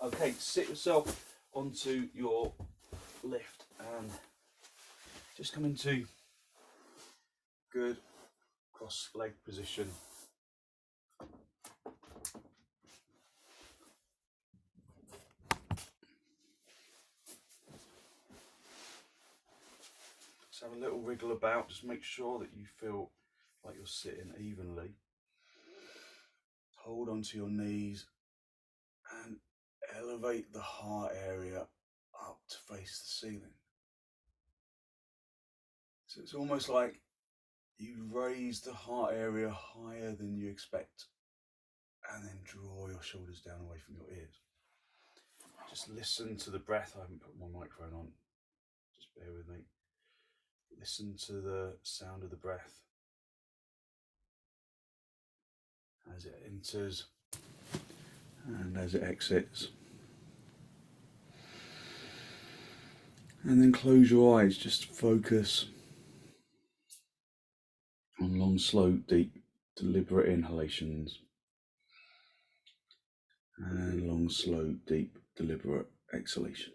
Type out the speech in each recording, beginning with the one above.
Okay, sit yourself onto your lift and just come into good cross leg position. Just have a little wriggle about, just make sure that you feel like you're sitting evenly. Hold onto your knees and elevate the heart area up to face the ceiling. So it's almost like you raise the heart area higher than you expect and then draw your shoulders down away from your ears. Just listen to the breath. I haven't put my microphone on, just bear with me. Listen to the sound of the breath as it enters and as it exits. And then close your eyes, just focus on long, slow, deep, deliberate inhalations and long, slow, deep, deliberate exhalations.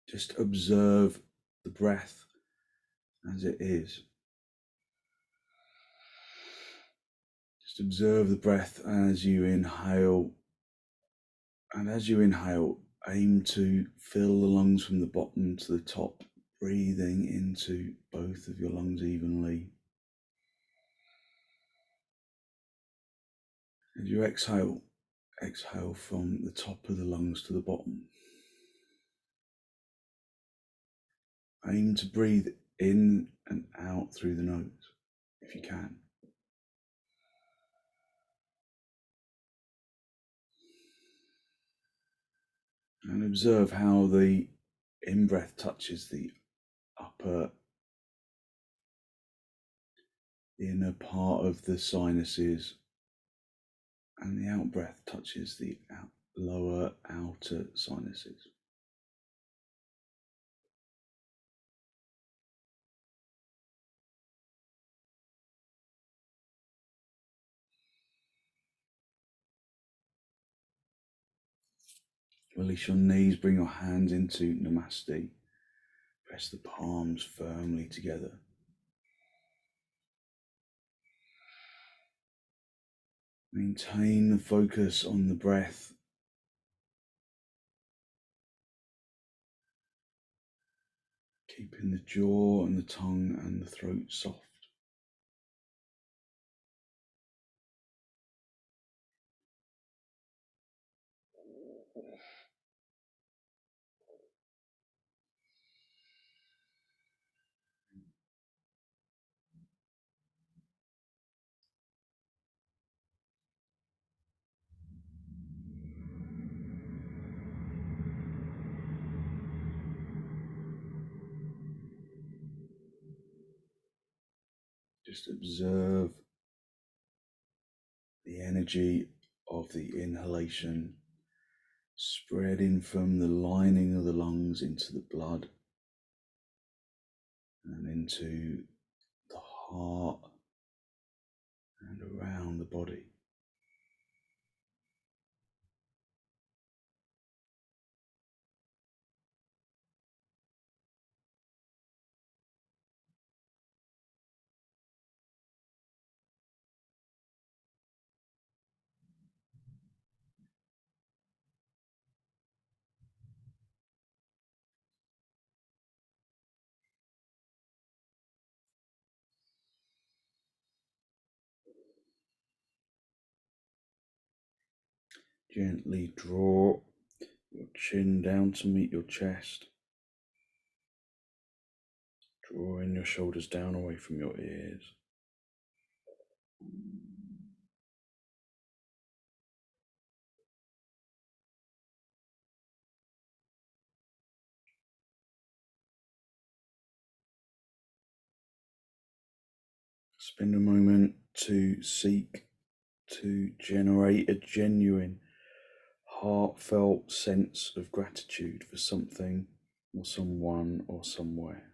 Just observe the breath as it is. Just observe the breath as you inhale. And as you inhale, aim to fill the lungs from the bottom to the top, breathing into both of your lungs evenly. As you exhale, exhale from the top of the lungs to the bottom. Aim to breathe in and out through the nose, if you can. And observe how the in-breath touches the upper inner part of the sinuses, and the out-breath touches the lower outer sinuses. Release your knees, bring your hands into Namaste. Press the palms firmly together. Maintain the focus on the breath. Keeping the jaw and the tongue and the throat soft. Just observe the energy of the inhalation spreading from the lining of the lungs into the blood and into the heart and around the body. Gently draw your chin down to meet your chest. Drawing your shoulders down away from your ears. Spend a moment to seek to generate a genuine, heartfelt sense of gratitude for something or someone or somewhere.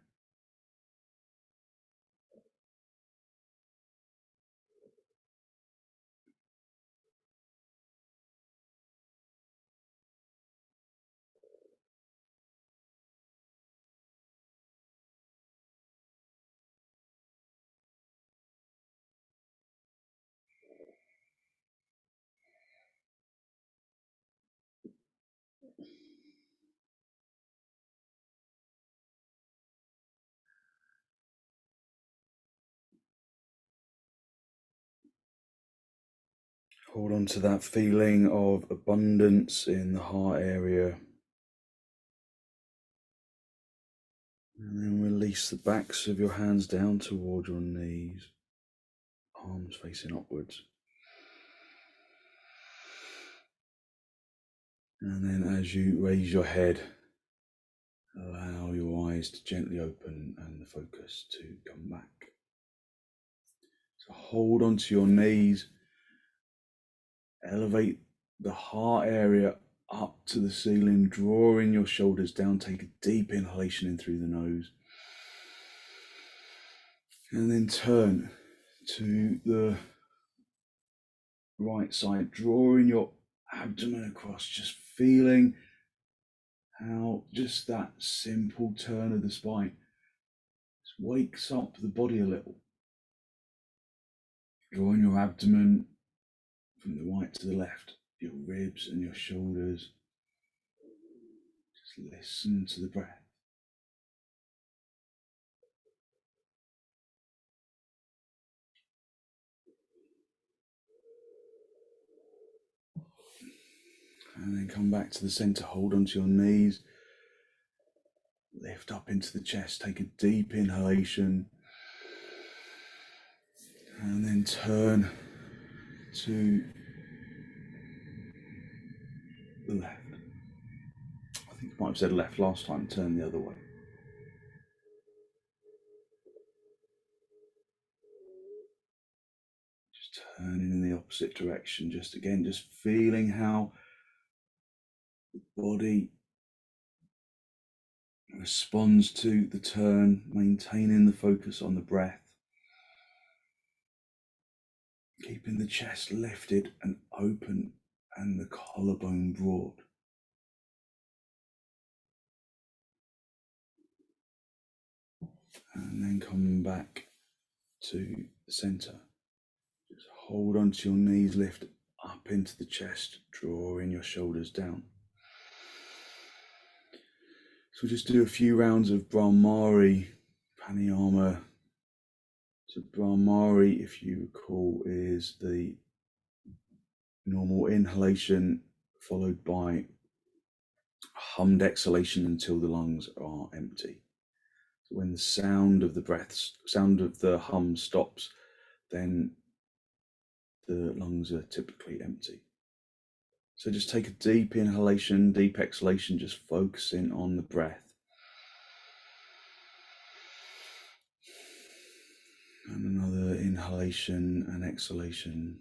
Hold on to that feeling of abundance in the heart area. And then release the backs of your hands down toward your knees, arms facing upwards. And then as you raise your head, allow your eyes to gently open and the focus to come back. So hold onto your knees, elevate the heart area up to the ceiling, drawing your shoulders down. Take a deep inhalation in through the nose. And then turn to the right side, drawing your abdomen across, just feeling how just that simple turn of the spine just wakes up the body a little. Drawing your abdomen from the right to the left, your ribs and your shoulders. Just listen to the breath. And then come back to the center, hold onto your knees, lift up into the chest, take a deep inhalation, and then turn to the left. I think I might have said left last time, turn the other way. Just turning in the opposite direction, just feeling how the body responds to the turn, maintaining the focus on the breath, keeping the chest lifted and open and the collarbone broad. And then come back to the center. Just hold onto your knees, lift up into the chest, drawing your shoulders down. So we'll just do a few rounds of Brahmari, pranayama. So Brahmari, if you recall, is the normal inhalation followed by hummed exhalation until the lungs are empty. So when the sound of the hum stops, then the lungs are typically empty. So just take a deep inhalation, deep exhalation, just focusing on the breath. And another inhalation and exhalation.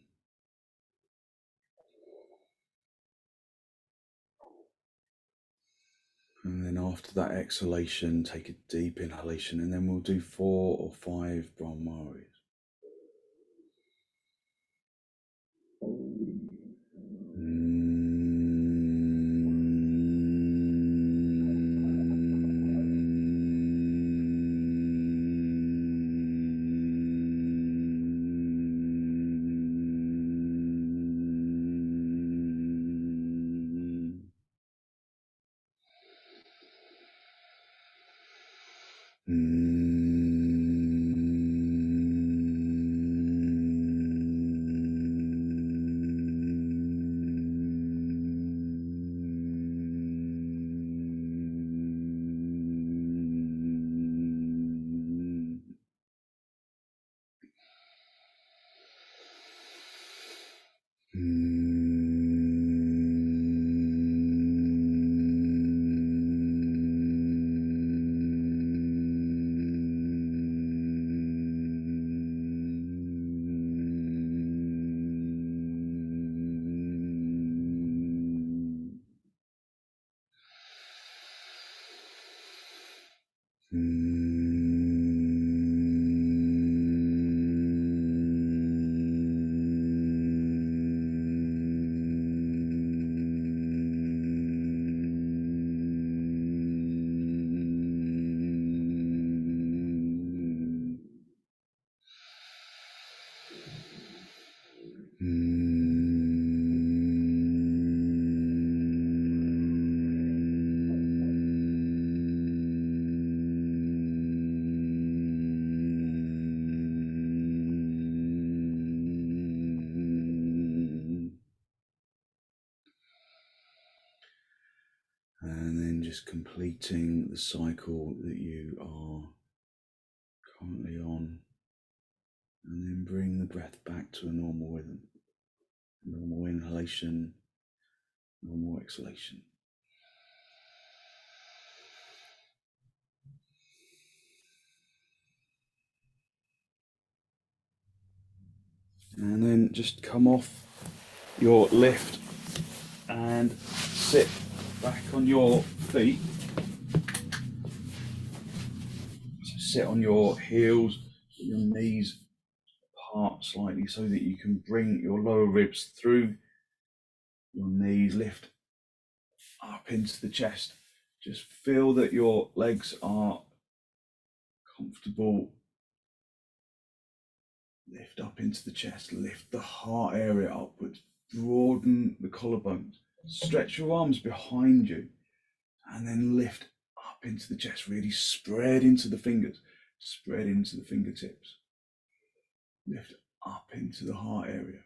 And then after that exhalation, take a deep inhalation, and then we'll do 4 or 5 Brahmaris. And then just completing the cycle that you are currently on, and then bring the breath back to a normal rhythm. Normal inhalation, normal exhalation. And then just come off your lift and sit back on your feet. So sit on your heels, your knees apart slightly so that you can bring your lower ribs through your knees, lift up into the chest. Just feel that your legs are comfortable. Lift up into the chest, lift the heart area upwards, broaden the collarbones, stretch your arms behind you, and then lift up into the chest, really spread into the fingers, spread into the fingertips. Lift up into the heart area.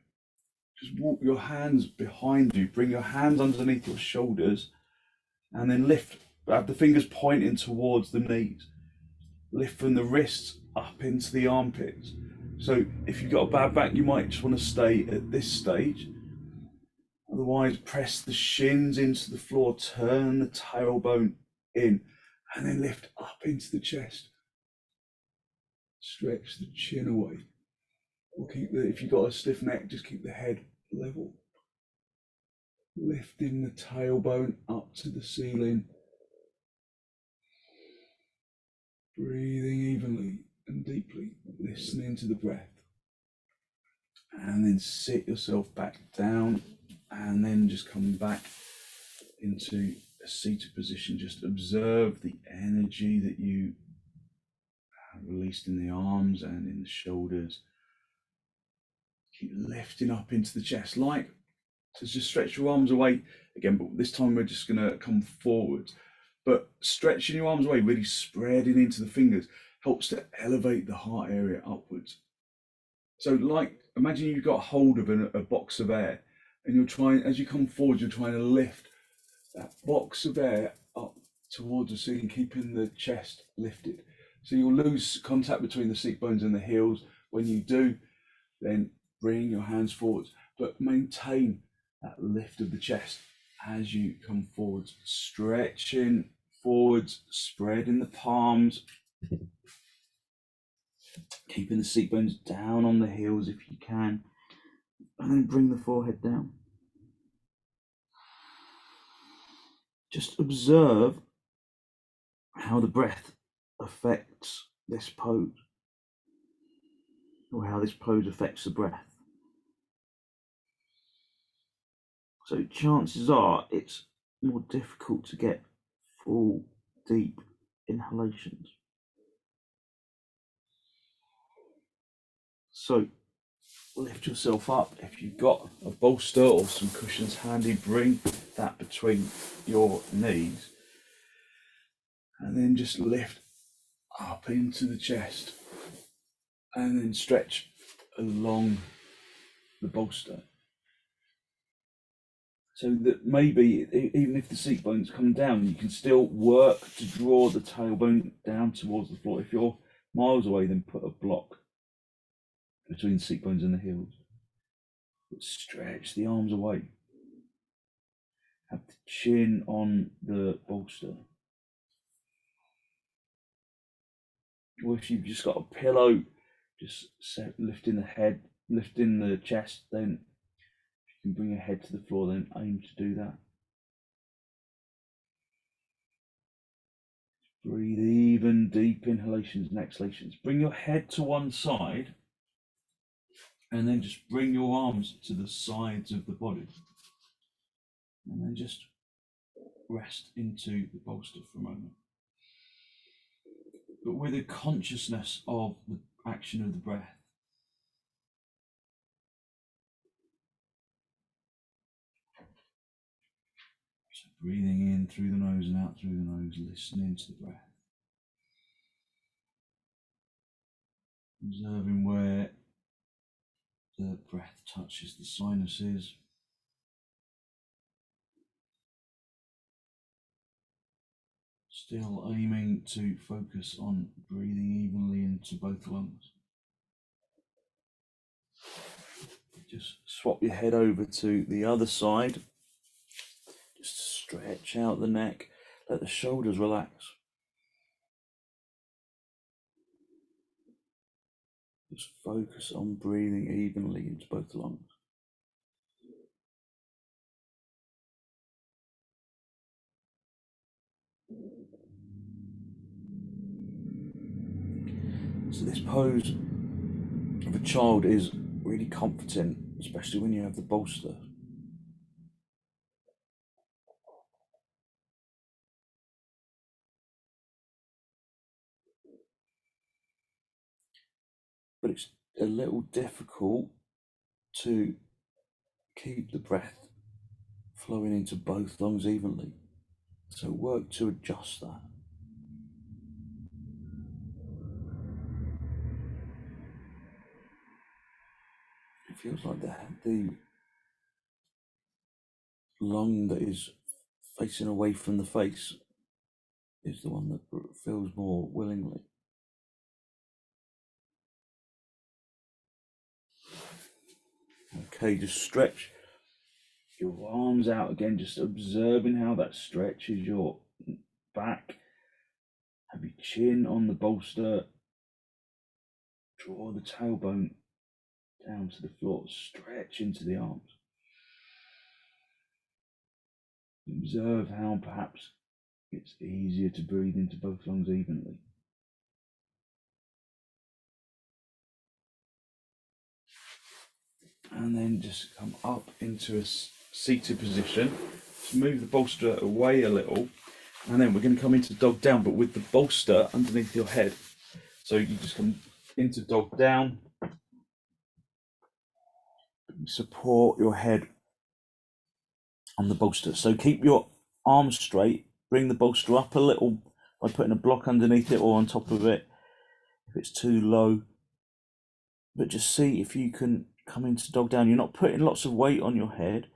Just walk your hands behind you, bring your hands underneath your shoulders, and then lift, have the fingers pointing towards the knees. Lift from the wrists up into the armpits. So if you've got a bad back, you might just want to stay at this stage. Otherwise, press the shins into the floor, turn the tailbone in, and then lift up into the chest. Stretch the chin away. Or if you've got a stiff neck, just keep the head level. Lifting the tailbone up to the ceiling. Breathing evenly and deeply, listening to the breath. And then sit yourself back down, and then just come back into a seated position. Just observe the energy that you have released in the arms and in the shoulders. Keep lifting up into the chest, like to just stretch your arms away again, but this time we're just going to come forward. But stretching your arms away, really spreading into the fingers, helps to elevate the heart area upwards. So like, imagine you've got hold of a box of air, and you're trying, as you come forward, you're trying to lift that box of air up towards the ceiling, keeping the chest lifted. So you'll lose contact between the seat bones and the heels. When you do, then bring your hands forwards, but maintain that lift of the chest as you come forwards, stretching forwards, spreading the palms, keeping the seat bones down on the heels if you can, and then bring the forehead down. Just observe how the breath affects this pose, or how this pose affects the breath. So chances are it's more difficult to get full, deep inhalations. So lift yourself up. If you've got a bolster or some cushions handy, bring that between your knees, and then just lift up into the chest, and then stretch along the bolster. So that maybe even if the seat bones come down, you can still work to draw the tailbone down towards the floor. If you're miles away, then put a block between the seat bones and the heels. But stretch the arms away. Have the chin on the bolster. Or if you've just got a pillow, just lifting the head, lifting the chest, then if you can bring your head to the floor, then aim to do that. Breathe even, deep inhalations and exhalations. Bring your head to one side and then just bring your arms to the sides of the body. And then just rest into the bolster for a moment. But with a consciousness of the action of the breath. So breathing in through the nose and out through the nose, listening to the breath. Observing where the breath touches the sinuses. Still aiming to focus on breathing evenly into both lungs. Just swap your head over to the other side. Just stretch out the neck. Let the shoulders relax. Just focus on breathing evenly into both lungs. So this pose of a child is really comforting, especially when you have the bolster. But it's a little difficult to keep the breath flowing into both lungs evenly. So work to adjust that. It feels like the lung that is facing away from the face is the one that feels more willingly. Okay, just stretch your arms out again, just observing how that stretches your back. Have your chin on the bolster. Draw the tailbone down to the floor. Stretch into the arms. Observe how perhaps it's easier to breathe into both lungs evenly. And then just come up into a seated position. Just move the bolster away a little. And then we're going to come into dog down, but with the bolster underneath your head. So you just come into dog down. Support your head on the bolster. So keep your arms straight. Bring the bolster up a little by putting a block underneath it or on top of it if it's too low. But just see if you can come into dog down. You're not putting lots of weight on your head.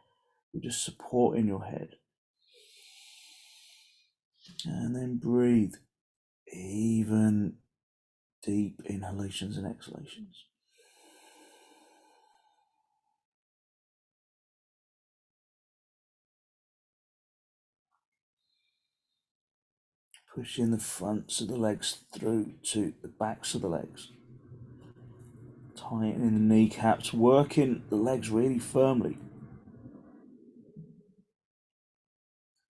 You're just supporting your head. And then breathe. Even deep inhalations and exhalations. Pushing the fronts of the legs through to the backs of the legs. Tightening the kneecaps, working the legs really firmly.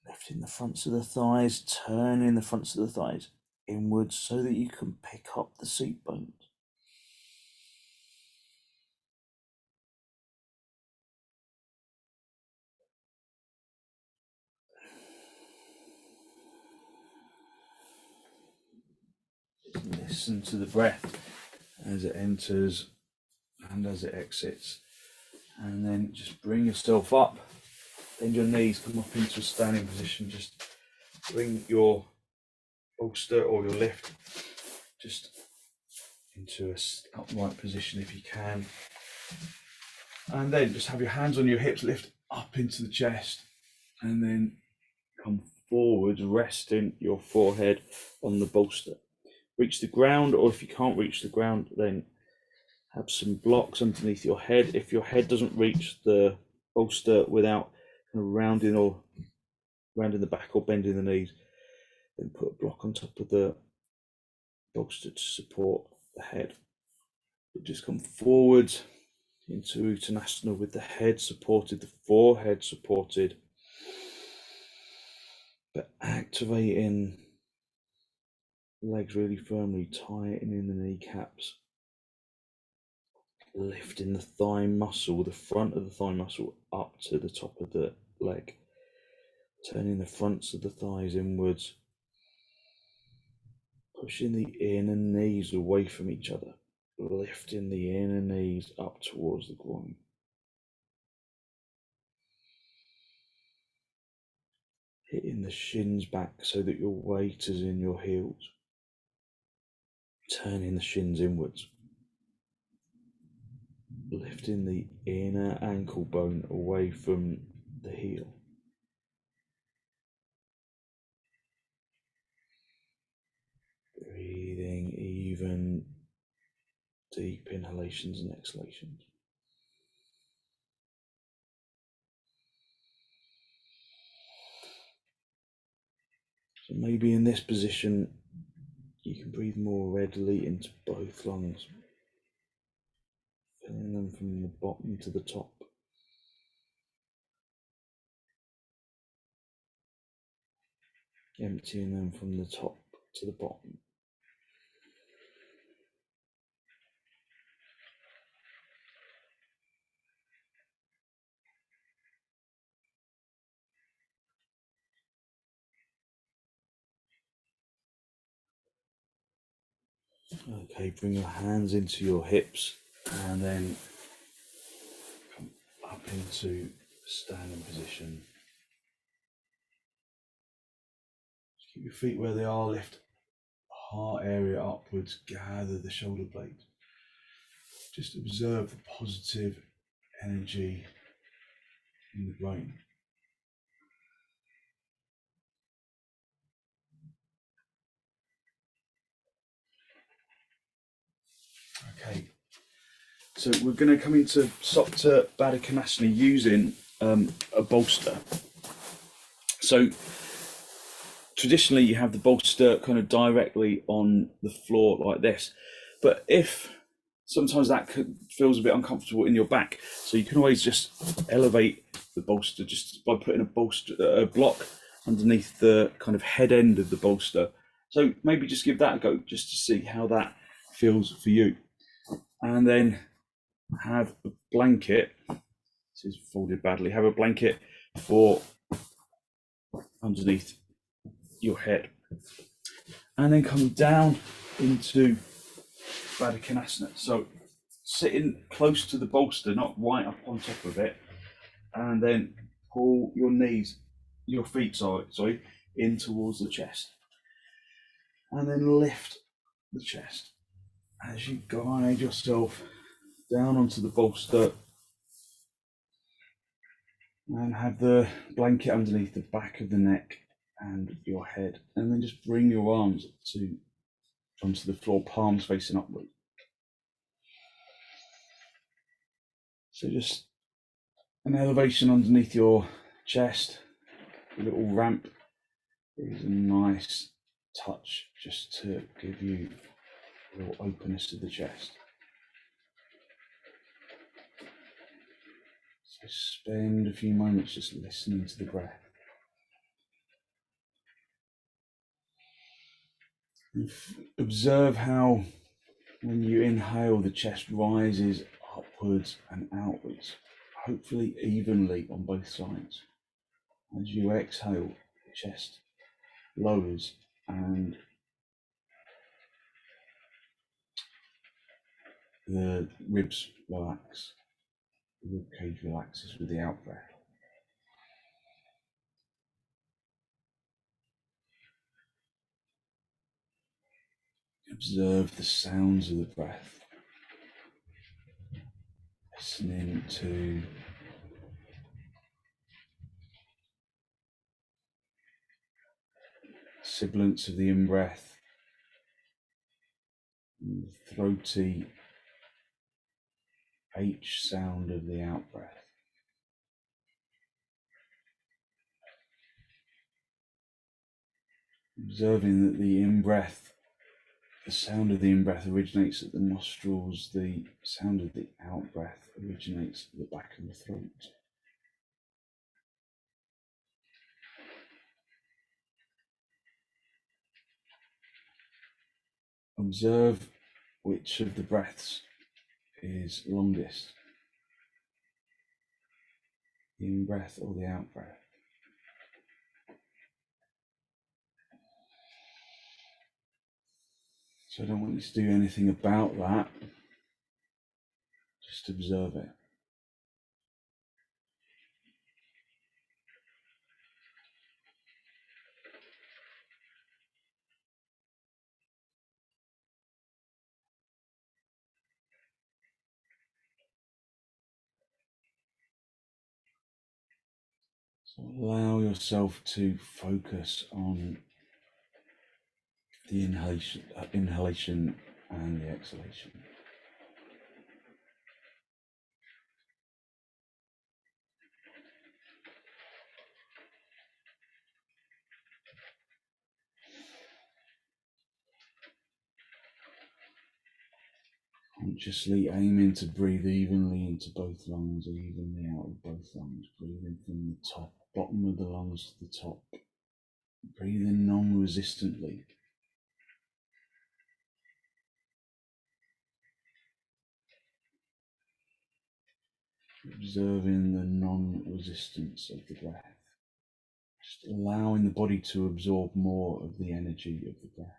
Lifting the fronts of the thighs, turning the fronts of the thighs inwards so that you can pick up the seat bones. Listen to the breath as it enters and as it exits. And then just bring yourself up. Bend your knees, come up into a standing position. Just bring your bolster or your lift just into an upright position if you can. And then just have your hands on your hips, lift up into the chest, and then come forward, resting your forehead on the bolster. Reach the ground, or if you can't reach the ground, then have some blocks underneath your head. If your head doesn't reach the bolster without kind of rounding the back or bending the knees, then put a block on top of the bolster to support the head. But just come forward into Uttanasana with the head supported, the forehead supported, but activating legs really firmly, tightening the kneecaps, lifting the thigh muscle, the front of the thigh muscle up to the top of the leg, turning the fronts of the thighs inwards, pushing the inner knees away from each other, lifting the inner knees up towards the groin. Hitting the shins back so that your weight is in your heels, turning the shins inwards, lifting the inner ankle bone away from the heel. Breathing even deep inhalations and exhalations. So maybe in this position, you can breathe more readily into both lungs, filling them from the bottom to the top. Emptying them from the top to the bottom. Okay, bring your hands into your hips and then come up into standing position. Just keep your feet where they are, lift heart area upwards, gather the shoulder blades. Just observe the positive energy in the brain. Okay, so we're going to come into Supta Baddha Konasana using a bolster. So traditionally you have the bolster kind of directly on the floor like this, but if sometimes that feels a bit uncomfortable in your back, so you can always just elevate the bolster just by putting a block underneath the kind of head end of the bolster. So maybe just give that a go just to see how that feels for you. And then have a blanket, this is folded badly, have a blanket for underneath your head. And then come down into Baddha Konasana. So sitting close to the bolster, not right up on top of it, and then pull your feet in towards the chest. And then lift the chest as you guide yourself down onto the bolster and have the blanket underneath the back of the neck and your head, and then just bring your arms onto the floor, palms facing upward. So just an elevation underneath your chest, a little ramp is a nice touch just to give you a little openness to the chest. So spend a few moments just listening to the breath. And observe how when you inhale, the chest rises upwards and outwards, hopefully evenly on both sides. As you exhale, the chest lowers and the ribs relax. The rib cage relaxes with the out breath. Observe the sounds of the breath. Listening to sibilance of the in-breath, and the throaty H sound of the out-breath. Observing that the in-breath, the sound of the in-breath originates at the nostrils, the sound of the out-breath originates at the back of the throat. Observe which of the breaths is longest, the in-breath or the out-breath. So I don't want you to do anything about that, just observe it. So allow yourself to focus on the inhalation and the exhalation. Consciously aiming to breathe evenly into both lungs, evenly out of both lungs. Breathing from the top, bottom of the lungs to the top. Breathing non-resistantly. Observing the non-resistance of the breath. Just allowing the body to absorb more of the energy of the breath.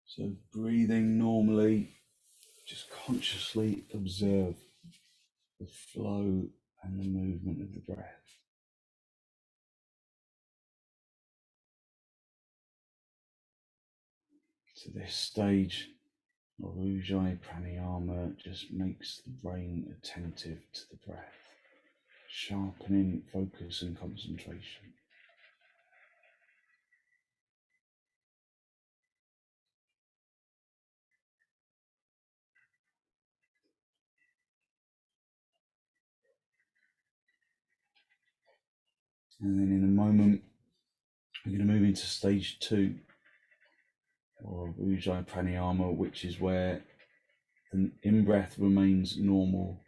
So breathing normally, just consciously observe the flow and the movement of the breath. So this stage of Ujjayi pranayama just makes the brain attentive to the breath, sharpening focus and concentration. And then in a moment, we're going to move into stage 2 of Ujjayi pranayama, which is where the in-breath remains normal,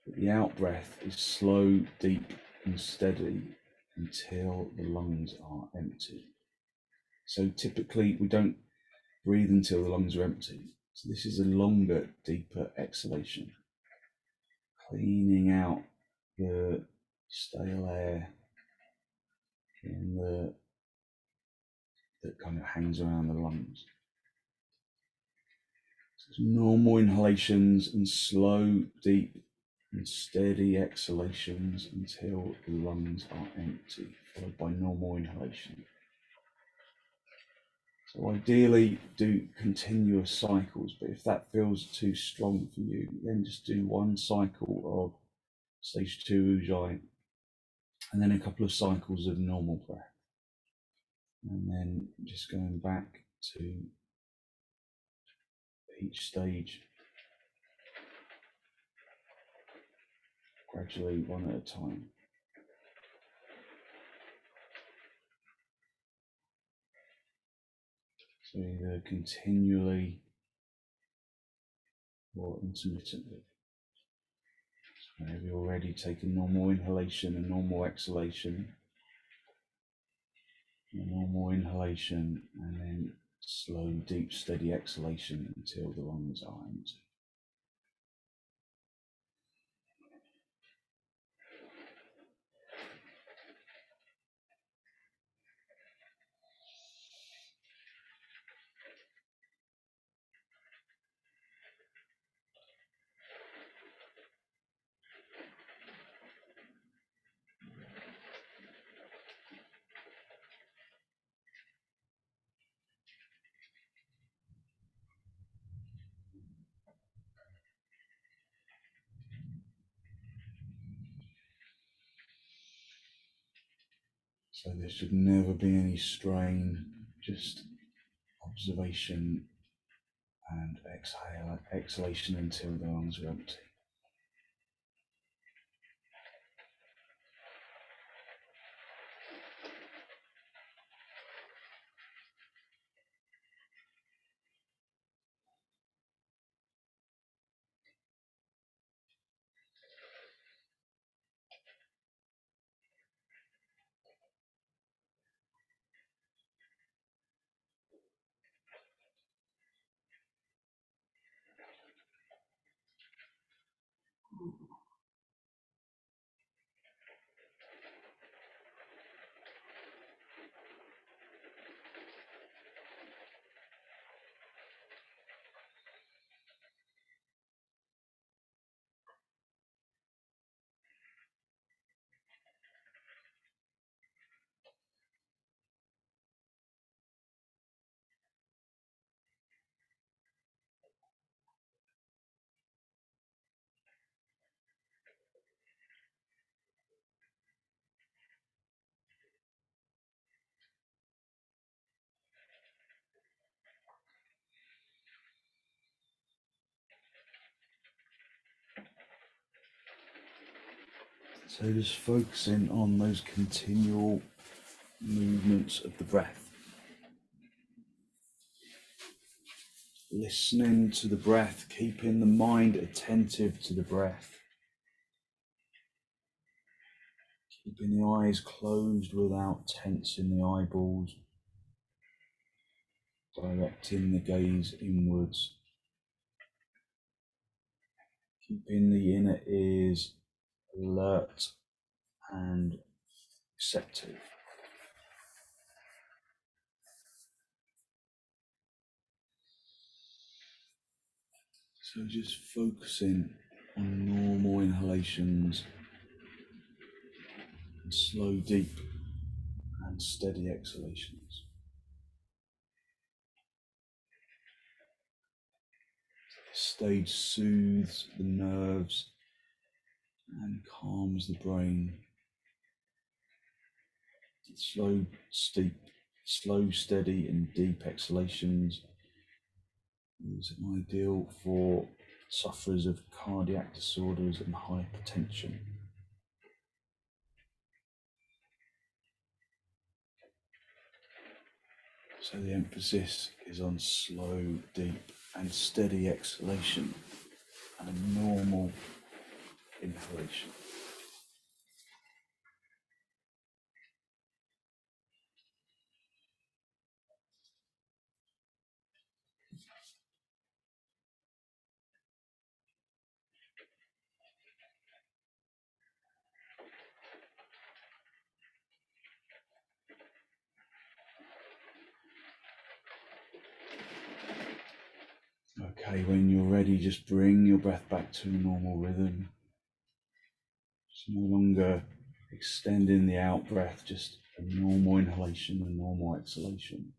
but the out-breath is slow, deep and steady until the lungs are empty. So typically we don't breathe until the lungs are empty. So this is a longer, deeper exhalation, cleaning out the stale air that kind of hangs around the lungs. So it's normal inhalations and slow, deep and steady exhalations until the lungs are empty, followed by normal inhalation. So ideally do continuous cycles, but if that feels too strong for you, then just do one cycle of stage 2 Ujjayi and then a couple of cycles of normal breath. And then just going back to each stage gradually, one at a time. So either continually or intermittently. So whenever you're ready, take a normal inhalation, a normal exhalation, a normal inhalation, and then slow, deep, steady exhalation until the lungs are empty. So there should never be any strain, just observation and exhalation until the lungs are empty. So just focusing on those continual movements of the breath. Listening to the breath, keeping the mind attentive to the breath. Keeping the eyes closed without tensing the eyeballs. Directing the gaze inwards. Keeping the inner ears alert and receptive. So just focusing on normal inhalations and slow, deep and steady exhalations. This stage soothes the nerves and calms the brain. Slow, steady and deep exhalations is ideal for sufferers of cardiac disorders and hypertension. So the emphasis is on slow, deep and steady exhalation and a normal inhalation. Okay, when you're ready, just bring your breath back to a normal rhythm. It's no longer extending the out breath, just a normal inhalation and normal exhalation.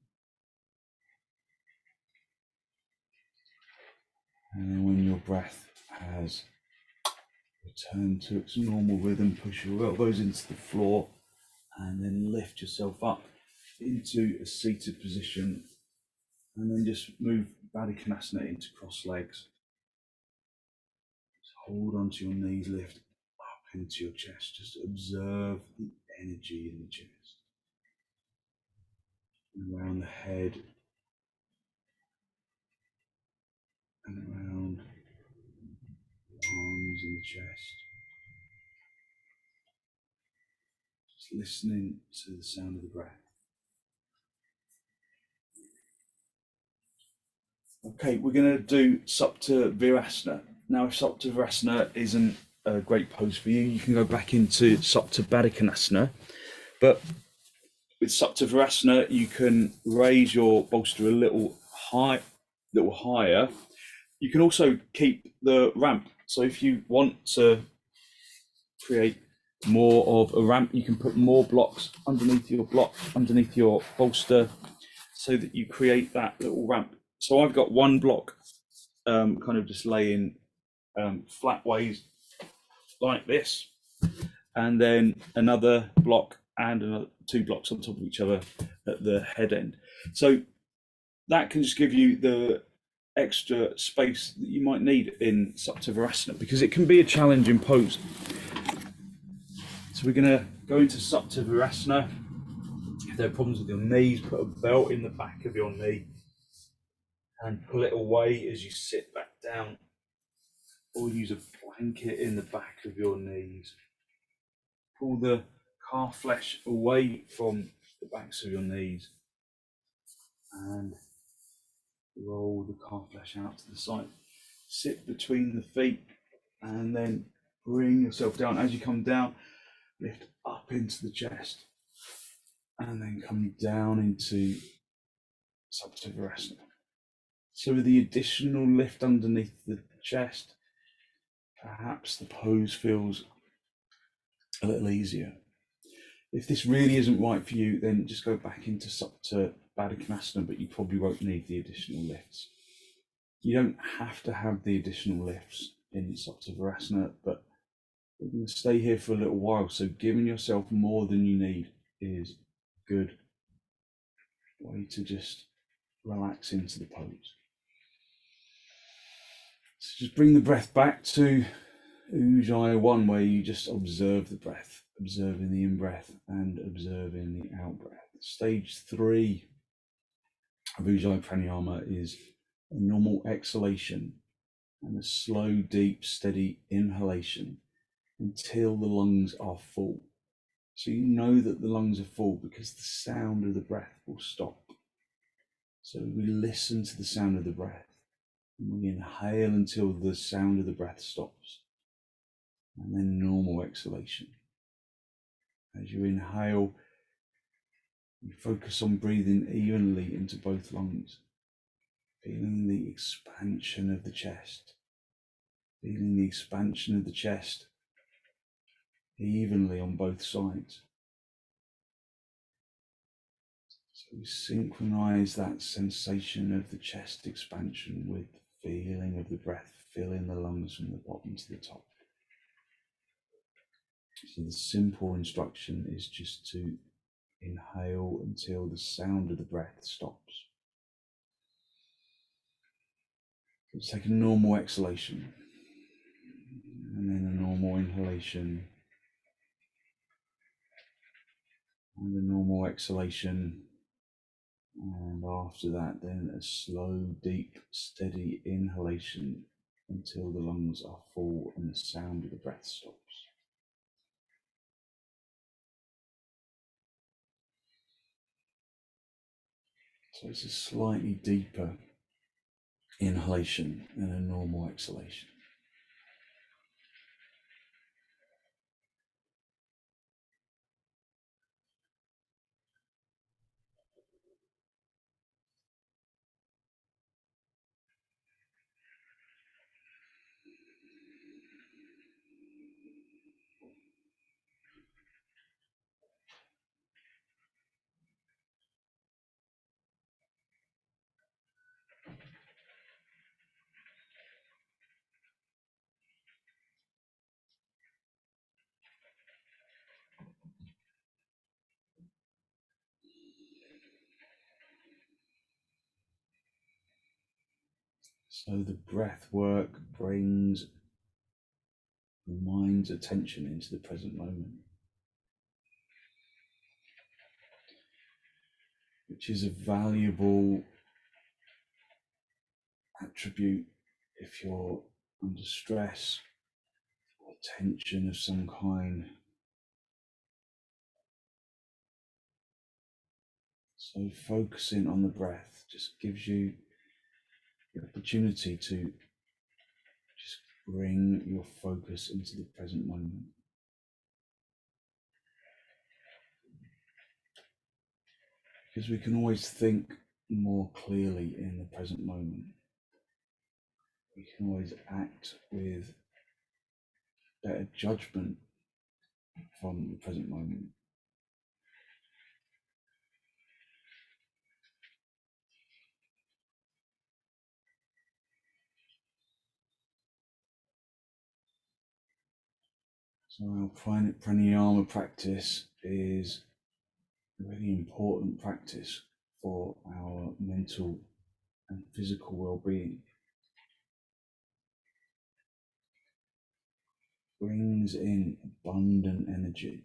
And then when your breath has returned to its normal rhythm, push your elbows into the floor and then lift yourself up into a seated position. And then just move Baddha Konasana into cross legs. Just hold onto your knees, lift up into your chest. Just observe the energy in the chest. And around the head. And around the arms and the chest. Just listening to the sound of the breath. Okay, we're going to do Supta Virasana. Now, if Supta Virasana isn't a great pose for you, you can go back into Supta Baddha Konasana. But with Supta Virasana, you can raise your bolster a little higher. You can also keep the ramp. So if you want to create more of a ramp, you can put more blocks underneath your bolster, so that you create that little ramp. So I've got one block kind of just laying flat ways like this, and then another block and another two blocks on top of each other at the head end. So that can just give you the extra space that you might need in Supta Virasana, because it can be a challenging pose. So we're going to go into Supta Virasana. If there are problems with your knees, put a belt in the back of your knee and pull it away as you sit back down, or use a blanket in the back of your knees. Pull the calf flesh away from the backs of your knees and roll the calf flesh out to the side. Sit between the feet and then bring yourself down. As you come down, lift up into the chest and then come down into Supta Virasana. So with the additional lift underneath the chest, perhaps the pose feels a little easier. If this really isn't right for you, then just go back into Supta Baddha Konasana, but you probably won't need the additional lifts. You don't have to have the additional lifts in Supta Virasana, but we're going to stay here for a little while, so giving yourself more than you need is a good way to just relax into the pose. So just bring the breath back to Ujjayi 1, where you just observe the breath, observing the in-breath and observing the out-breath. Stage 3 of Ujjayi pranayama is a normal exhalation and a slow, deep, steady inhalation until the lungs are full. So you know that the lungs are full because the sound of the breath will stop. So we listen to the sound of the breath and we inhale until the sound of the breath stops. And then normal exhalation. As you inhale, you focus on breathing evenly into both lungs, feeling the expansion of the chest, feeling the expansion of the chest evenly on both sides. So we synchronize that sensation of the chest expansion with the feeling of the breath filling the lungs from the bottom to the top. So the simple instruction is just to inhale until the sound of the breath stops. Let's take a normal exhalation and then a normal inhalation and a normal exhalation, and after that then a slow, deep, steady inhalation until the lungs are full and the sound of the breath stops. So it's a slightly deeper inhalation and a normal exhalation. So the breath work brings the mind's attention into the present moment, which is a valuable attribute if you're under stress or tension of some kind. So focusing on the breath just gives you the opportunity to just bring your focus into the present moment. Because we can always think more clearly in the present moment. We can always act with better judgment from the present moment. So our pranayama practice is a really important practice for our mental and physical well-being. Brings in abundant energy.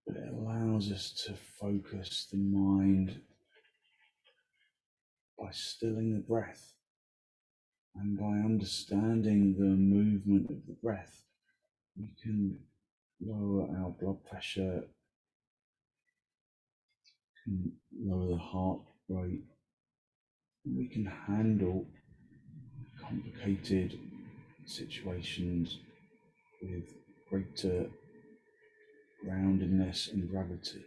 But it allows us to focus the mind by stilling the breath and by understanding the movement of the breath. We can lower our blood pressure, can lower the heart rate, and we can handle complicated situations with greater groundedness and gravity.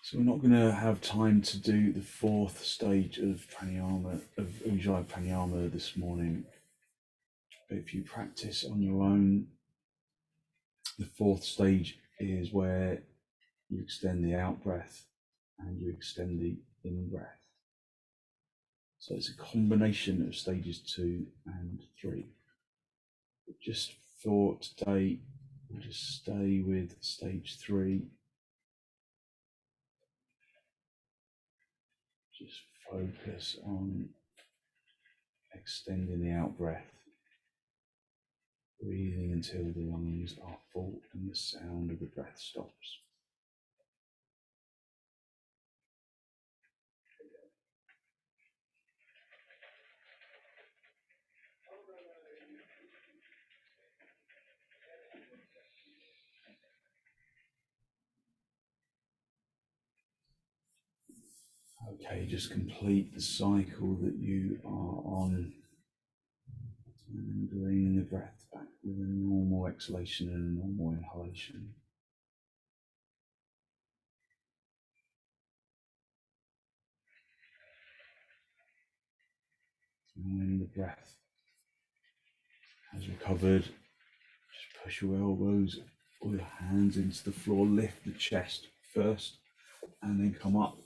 So we're not going to have time to do the fourth stage of pranayama, of Ujjayi pranayama this morning. But if you practice on your own, the fourth stage is where you extend the out breath and you extend the in breath. So it's a combination of stages 2 and 3. But just for today, we'll just stay with stage 3. Just focus on extending the out breath, breathing until the lungs are full and the sound of the breath stops. Okay, just complete the cycle that you are on, and then bring the breath back with a normal exhalation and a normal inhalation. And when the breath has recovered, just push your elbows or your hands into the floor, lift the chest first, and then come up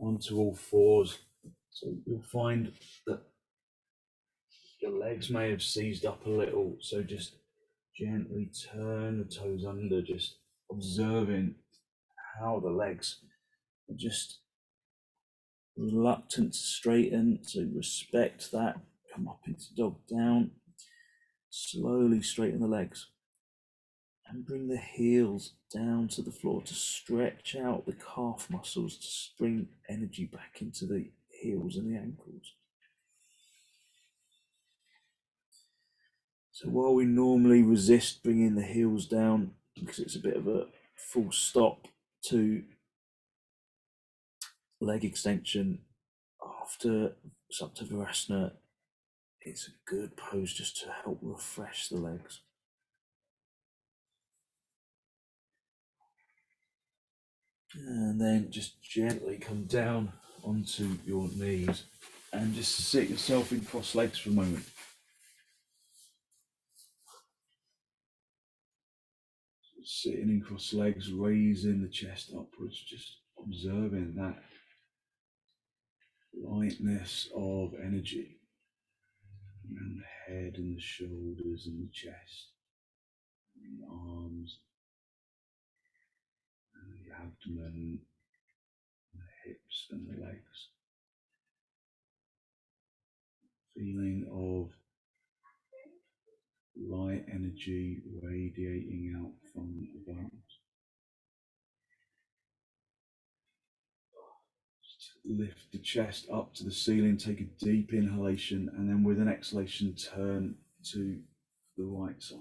onto all fours. So you'll find that your legs may have seized up a little, so just gently turn the toes under, just observing how the legs are just reluctant to straighten. So respect that. Come up into dog down. Slowly straighten the legs and bring the heels down to the floor to stretch out the calf muscles to bring energy back into the heels and the ankles. So while we normally resist bringing the heels down because it's a bit of a full stop to leg extension, after Saptavirasana, it's a good pose just to help refresh the legs. And then just gently come down onto your knees and just sit yourself in cross legs for a moment. Sitting in cross legs, raising the chest upwards, just observing that lightness of energy around the head and the shoulders and the chest, and the arms, and the abdomen, and the hips and the legs. Feeling of light energy radiating out from the bones. Just lift the chest up to the ceiling, take a deep inhalation, and then with an exhalation, turn to the right side.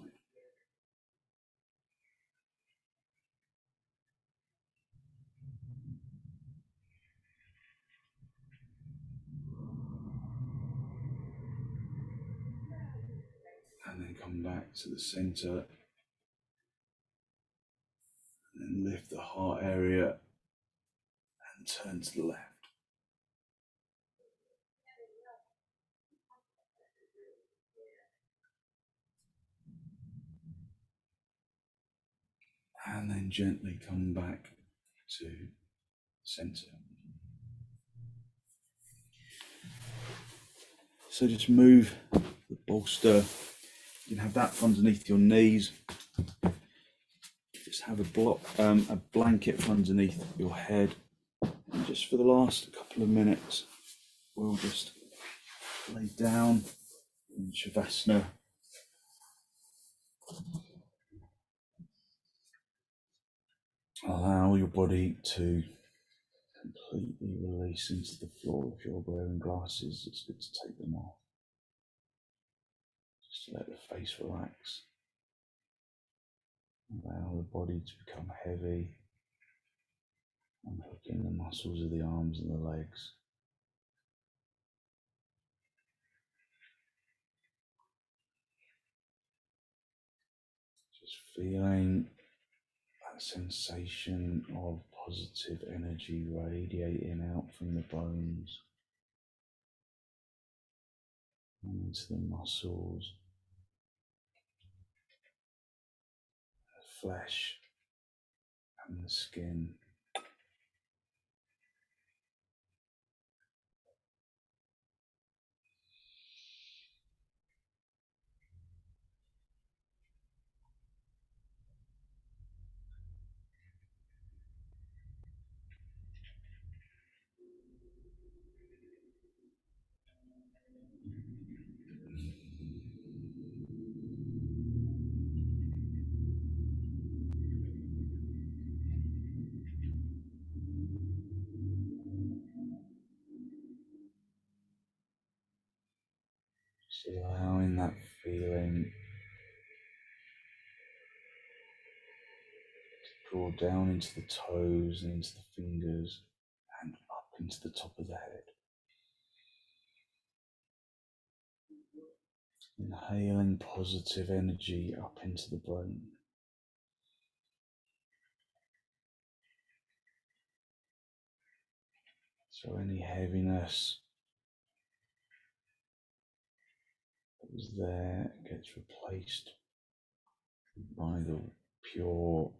And then come back to the center, and then lift the heart area and turn to the left. And then gently come back to center. So just move the bolster. You can have that underneath your knees. Just have a blanket underneath your head. And just for the last couple of minutes, we'll just lay down in Shavasana. Allow your body to completely release into the floor. If you're wearing glasses, it's good to take them off. Just to let the face relax. Allow the body to become heavy. Unhooking the muscles of the arms and the legs. Just feeling that sensation of positive energy radiating out from the bones and into the muscles, the flesh, and the skin. Just allowing that feeling to draw down into the toes and into the fingers and up into the top of the head. Inhaling positive energy up into the brain. So any heaviness that was there gets replaced by the pure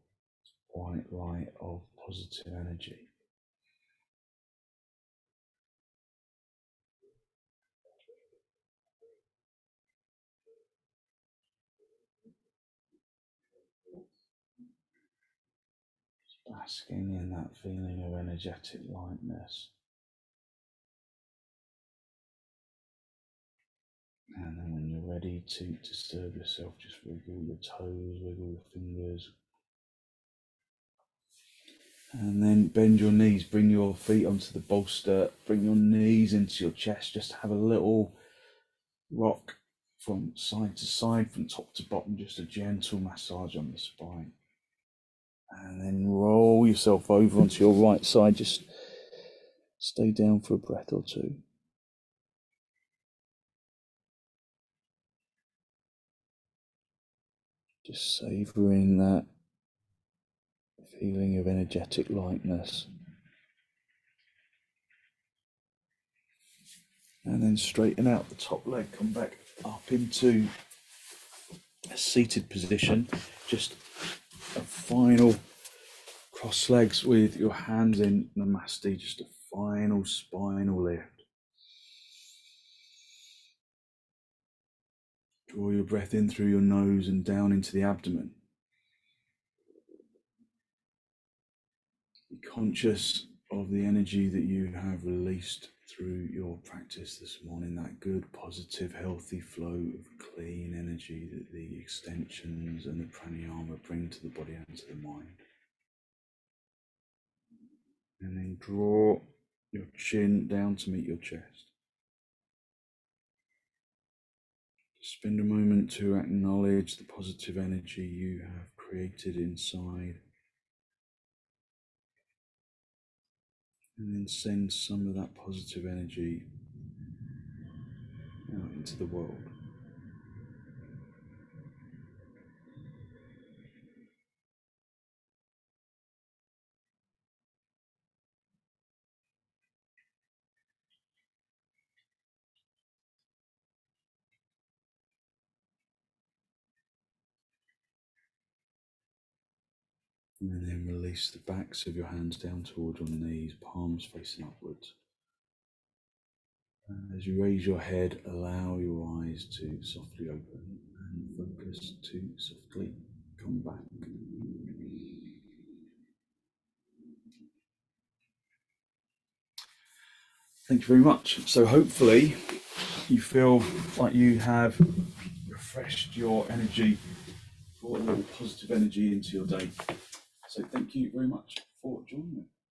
white light of positive energy. Basking in that feeling of energetic lightness. And then when you're ready to disturb yourself, just wiggle your toes, wiggle your fingers. And then bend your knees, bring your feet onto the bolster, bring your knees into your chest, just have a little rock from side to side, from top to bottom, just a gentle massage on the spine. And then roll yourself over onto your right side, just stay down for a breath or two. Just savouring that feeling of energetic lightness. And then straighten out the top leg, come back up into a seated position. Just a final cross legs with your hands in Namaste, just a final spinal lift. Draw your breath in through your nose and down into the abdomen. Be conscious of the energy that you have released through your practice this morning, that good, positive, healthy flow of clean energy that the extensions and the pranayama bring to the body and to the mind. And then draw your chin down to meet your chest. Spend a moment to acknowledge the positive energy you have created inside. And then send some of that positive energy out into the world. And then release the backs of your hands down toward your knees, palms facing upwards. And as you raise your head, allow your eyes to softly open and focus to softly come back. Thank you very much. So hopefully you feel like you have refreshed your energy, brought a little positive energy into your day. So thank you very much for joining me.